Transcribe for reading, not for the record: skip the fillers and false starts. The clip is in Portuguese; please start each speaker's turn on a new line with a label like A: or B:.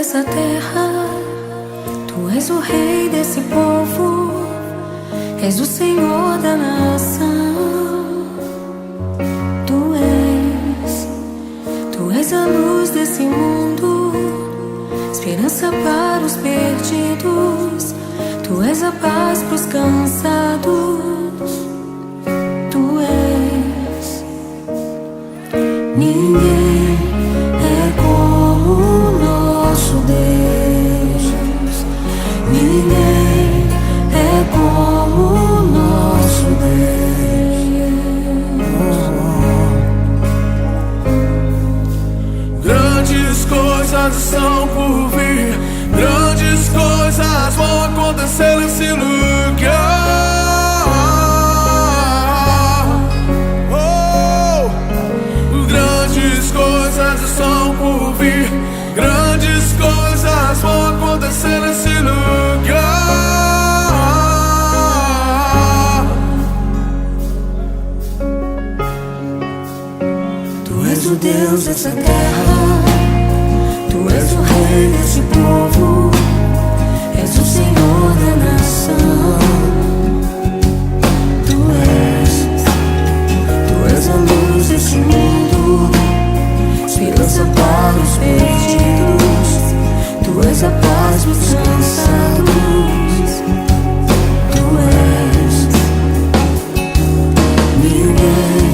A: dessa terra, Tu és o rei desse povo, és o Senhor da nação. Tu és a luz desse mundo, esperança para os perdidos. Tu és a paz para os cansados. Tu és. Ninguém é como o nosso Deus. Ninguém é como o nosso Deus.
B: Grandes coisas estão por vir, grandes coisas vão acontecer nesse lugar. Grandes coisas estão por vir, grandes coisas vão acontecer nesse lugar.
A: Tu és o Deus dessa terra, Tu és o rei desse povo, és o Senhor da nação. Tu és a luz desse mundo, esperança para os perdidos. Tu és a paz dos cansados. Tu és. Ninguém